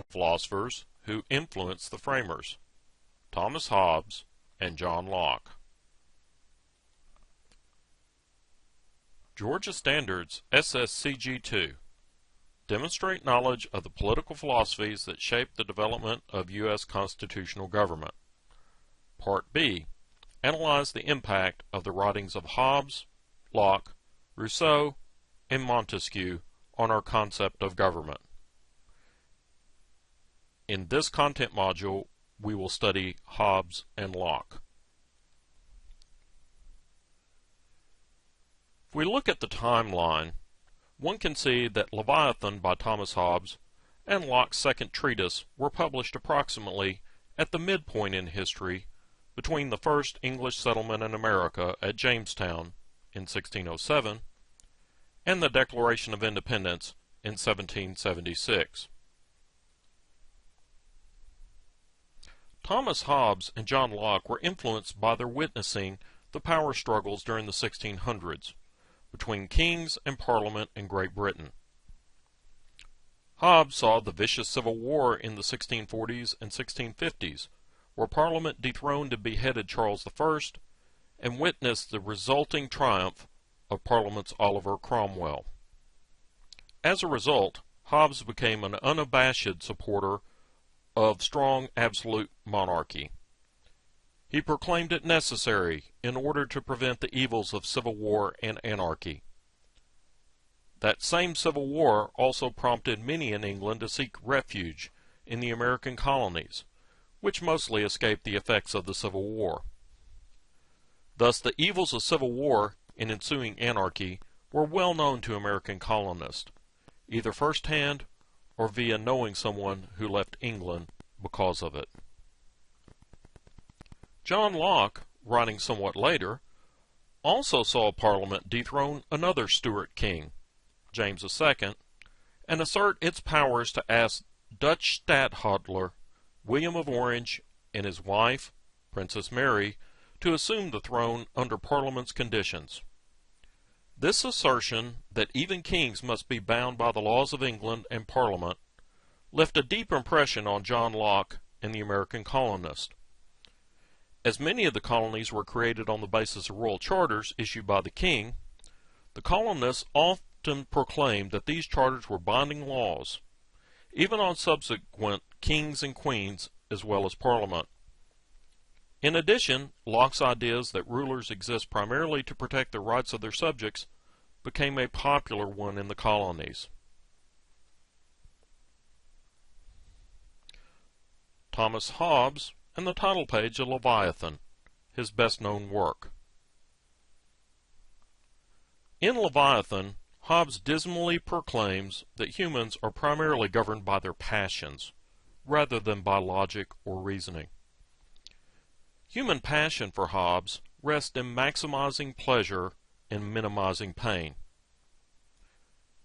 philosophers who influenced the framers, Thomas Hobbes and John Locke. Georgia Standards SSCG2 Demonstrate knowledge of the political philosophies that shape the development of U.S. constitutional government. Part B. Analyze the impact of the writings of Hobbes, Locke, Rousseau, and Montesquieu on our concept of government. In this content module, we will study Hobbes and Locke. If we look at the timeline, one can see that Leviathan by Thomas Hobbes and Locke's second treatise were published approximately at the midpoint in history between the first English settlement in America at Jamestown in 1607 and the Declaration of Independence in 1776. Thomas Hobbes and John Locke were influenced by their witnessing the power struggles during the 1600s between kings and parliament in Great Britain. Hobbes saw the vicious civil war in the 1640s and 1650s, where Parliament dethroned and beheaded Charles I and witnessed the resulting triumph of Parliament's Oliver Cromwell. As a result, Hobbes became an unabashed supporter of strong absolute monarchy. He proclaimed it necessary in order to prevent the evils of civil war and anarchy. That same civil war also prompted many in England to seek refuge in the American colonies, which mostly escaped the effects of the Civil War. Thus, the evils of civil war and ensuing anarchy were well known to American colonists, either firsthand or via knowing someone who left England because of it. John Locke, writing somewhat later, also saw Parliament dethrone another Stuart king, James II, and assert its powers to ask Dutch stadtholder William of Orange and his wife, Princess Mary, to assume the throne under Parliament's conditions. This assertion that even kings must be bound by the laws of England and Parliament left a deep impression on John Locke and the American colonists. As many of the colonies were created on the basis of royal charters issued by the king, the colonists often proclaimed that these charters were binding laws, even on subsequent kings and queens as well as Parliament. In addition, Locke's ideas that rulers exist primarily to protect the rights of their subjects became a popular one in the colonies. Thomas Hobbes and the title page of Leviathan, his best-known work. In Leviathan, Hobbes dismally proclaims that humans are primarily governed by their passions, rather than by logic or reasoning. Human passion for Hobbes rests in maximizing pleasure and minimizing pain.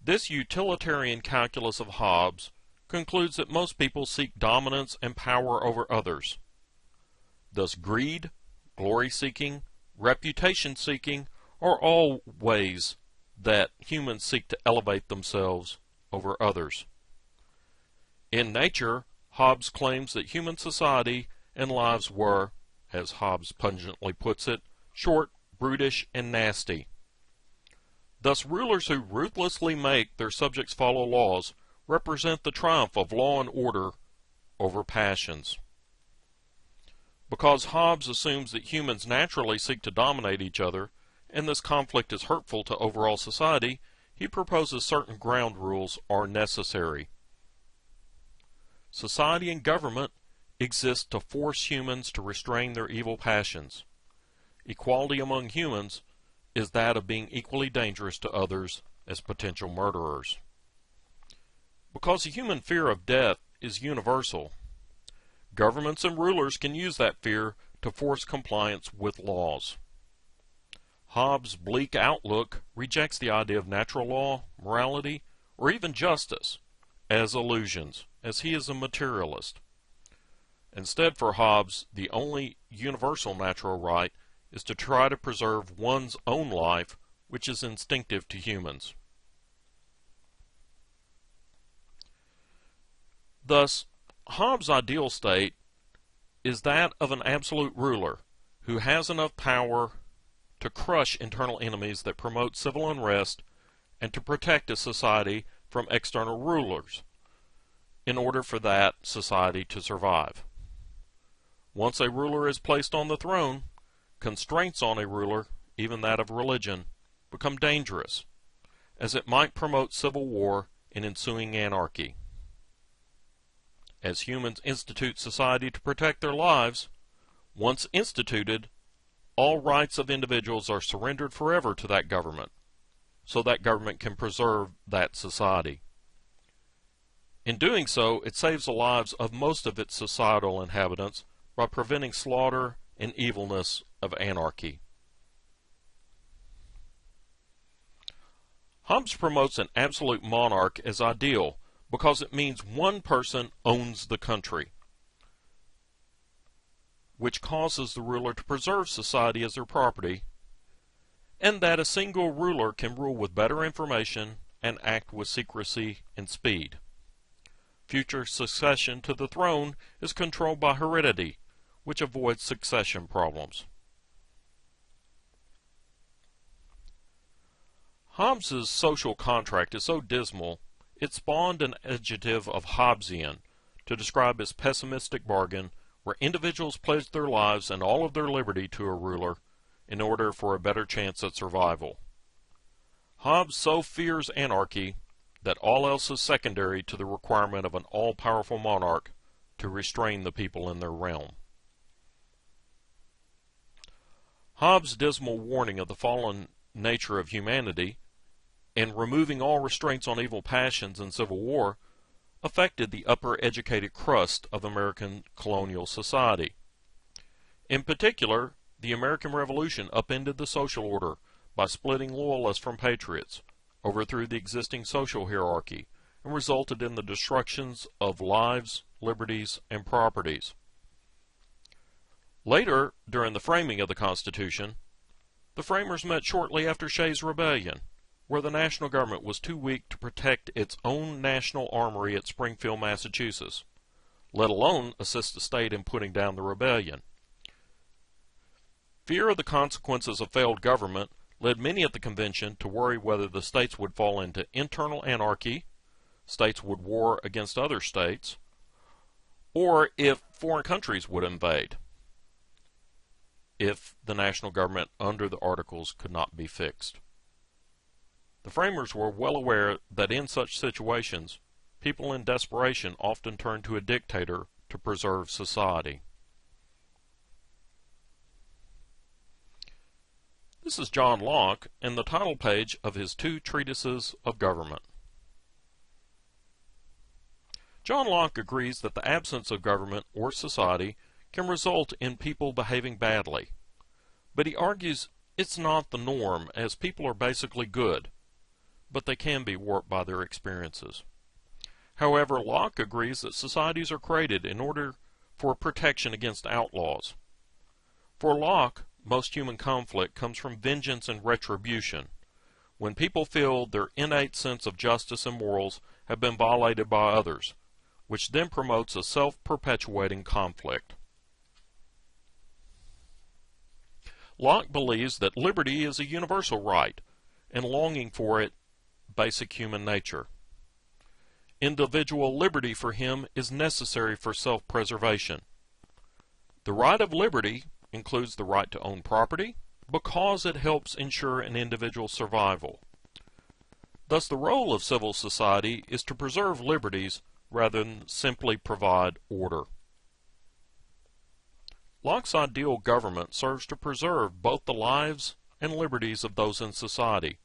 This utilitarian calculus of Hobbes concludes that most people seek dominance and power over others. Thus greed, glory-seeking, reputation-seeking are all ways that humans seek to elevate themselves over others. In nature, Hobbes claims that human society and lives were, as Hobbes pungently puts it, short, brutish, and nasty. Thus rulers who ruthlessly make their subjects follow laws represent the triumph of law and order over passions. Because Hobbes assumes that humans naturally seek to dominate each other, and this conflict is hurtful to overall society, he proposes certain ground rules are necessary. Society and government exist to force humans to restrain their evil passions. Equality among humans is that of being equally dangerous to others as potential murderers. Because the human fear of death is universal, governments and rulers can use that fear to force compliance with laws. Hobbes' bleak outlook rejects the idea of natural law, morality, or even justice as illusions, as he is a materialist. Instead, for Hobbes, the only universal natural right is to try to preserve one's own life, which is instinctive to humans. Thus, Hobbes' ideal state is that of an absolute ruler who has enough power to crush internal enemies that promote civil unrest and to protect a society from external rulers in order for that society to survive. Once a ruler is placed on the throne, constraints on a ruler, even that of religion, become dangerous, as it might promote civil war and ensuing anarchy. As humans institute society to protect their lives, once instituted, all rights of individuals are surrendered forever to that government, so that government can preserve that society. In doing so, it saves the lives of most of its societal inhabitants by preventing slaughter and evilness of anarchy. Hobbes promotes an absolute monarch as ideal because it means one person owns the country, which causes the ruler to preserve society as their property, and that a single ruler can rule with better information and act with secrecy and speed. Future succession to the throne is controlled by heredity, which avoids succession problems. Hobbes's social contract is so dismal, it spawned an adjective of Hobbesian to describe his pessimistic bargain where individuals pledge their lives and all of their liberty to a ruler in order for a better chance at survival. Hobbes so fears anarchy that all else is secondary to the requirement of an all-powerful monarch to restrain the people in their realm. Hobbes' dismal warning of the fallen nature of humanity and removing all restraints on evil passions in civil war affected the upper educated crust of American colonial society. In particular, the American Revolution upended the social order by splitting loyalists from patriots, overthrew the existing social hierarchy, and resulted in the destructions of lives, liberties, and properties. Later, during the framing of the Constitution, the framers met shortly after Shays' Rebellion, where the national government was too weak to protect its own national armory at Springfield, Massachusetts, let alone assist the state in putting down the rebellion. Fear of the consequences of failed government led many at the convention to worry whether the states would fall into internal anarchy, states would war against other states, or if foreign countries would invade, if the national government under the Articles could not be fixed. The framers were well aware that in such situations, people in desperation often turn to a dictator to preserve society. This is John Locke and the title page of his 2 treatises of government. John Locke agrees that the absence of government or society can result in people behaving badly, but he argues it's not the norm, as people are basically good, but they can be warped by their experiences. However, Locke agrees that societies are created in order for protection against outlaws. For Locke, most human conflict comes from vengeance and retribution, when people feel their innate sense of justice and morals have been violated by others, which then promotes a self-perpetuating conflict. Locke believes that liberty is a universal right, and longing for it basic human nature. Individual liberty for him is necessary for self-preservation. The right of liberty includes the right to own property because it helps ensure an individual's survival. Thus, the role of civil society is to preserve liberties rather than simply provide order. Locke's ideal government serves to preserve both the lives and liberties of those in society.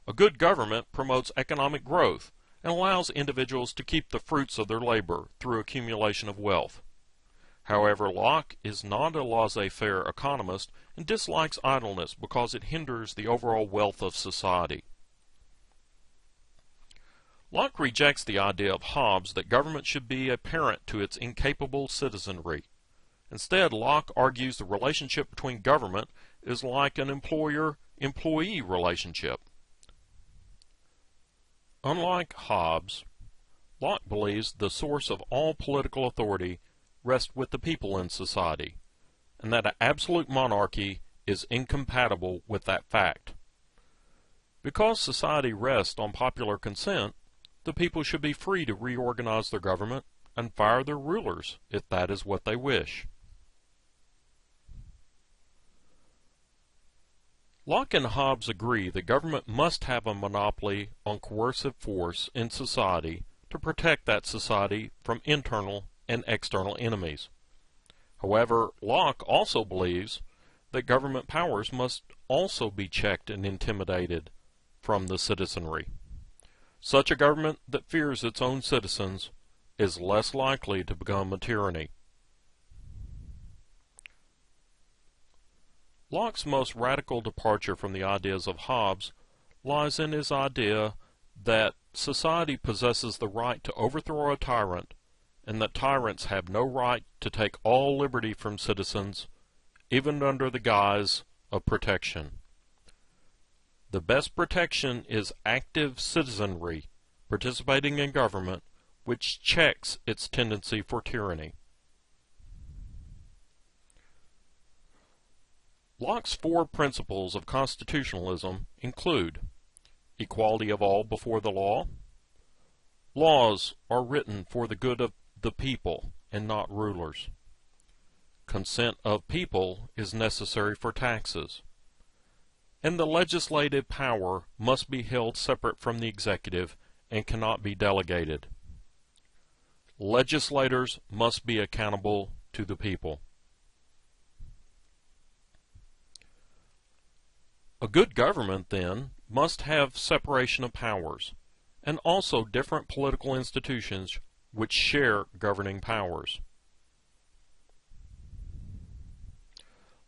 A good government promotes economic growth and allows individuals to keep the fruits of their labor through accumulation of wealth. However, Locke is not a laissez-faire economist and dislikes idleness because it hinders the overall wealth of society. Locke rejects the idea of Hobbes that government should be a parent to its incapable citizenry. Instead, Locke argues the relationship between government is like an employer-employee relationship. Unlike Hobbes, Locke believes the source of all political authority rests with the people in society, and that an absolute monarchy is incompatible with that fact. Because society rests on popular consent, the people should be free to reorganize their government and fire their rulers if that is what they wish. Locke and Hobbes agree that government must have a monopoly on coercive force in society to protect that society from internal and external enemies. However, Locke also believes that government powers must also be checked and intimidated from the citizenry. Such a government that fears its own citizens is less likely to become a tyranny. Locke's most radical departure from the ideas of Hobbes lies in his idea that society possesses the right to overthrow a tyrant, and that tyrants have no right to take all liberty from citizens, even under the guise of protection. The best protection is active citizenry participating in government, which checks its tendency for tyranny. Locke's 4 principles of constitutionalism include equality of all before the law. Laws are written for the good of the people and not rulers. Consent of people is necessary for taxes. And the legislative power must be held separate from the executive and cannot be delegated. Legislators must be accountable to the people. A good government, then, must have separation of powers, and also different political institutions which share governing powers.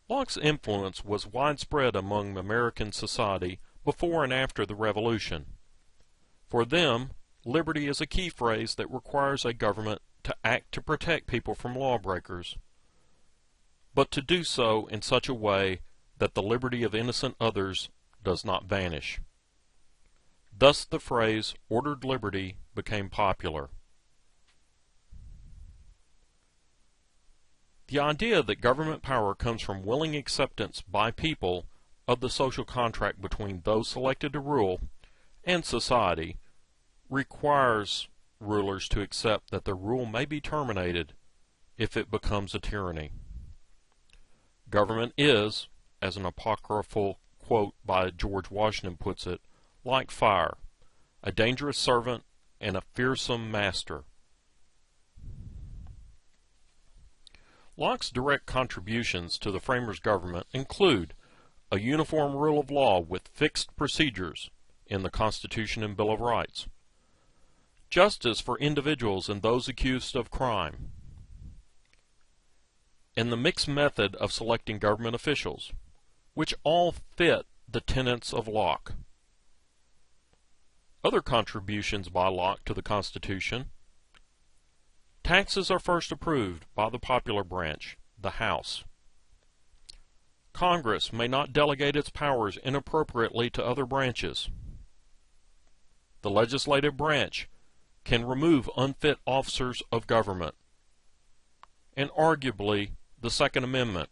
Locke's influence was widespread among American society before and after the Revolution. For them, liberty is a key phrase that requires a government to act to protect people from lawbreakers, but to do so in such a way that the liberty of innocent others does not vanish. Thus the phrase ordered liberty became popular. The idea that government power comes from willing acceptance by people of the social contract between those selected to rule and society requires rulers to accept that their rule may be terminated if it becomes a tyranny. Government is, as an apocryphal quote by George Washington puts it, like fire, a dangerous servant and a fearsome master. Locke's direct contributions to the framers' government include a uniform rule of law with fixed procedures in the Constitution and Bill of Rights, justice for individuals and those accused of crime, and the mixed method of selecting government officials, which all fit the tenets of Locke. Other contributions by Locke to the Constitution: taxes are first approved by the popular branch, the House. Congress may not delegate its powers inappropriately to other branches. The legislative branch can remove unfit officers of government. And arguably, the Second Amendment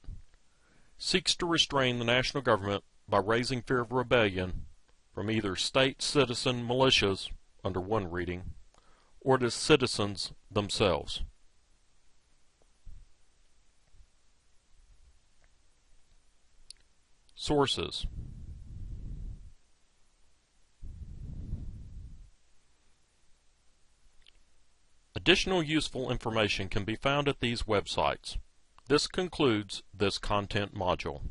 seeks to restrain the national government by raising fear of rebellion from either state citizen militias, under one reading, or to citizens themselves. Sources: additional useful information can be found at these websites. This concludes this content module.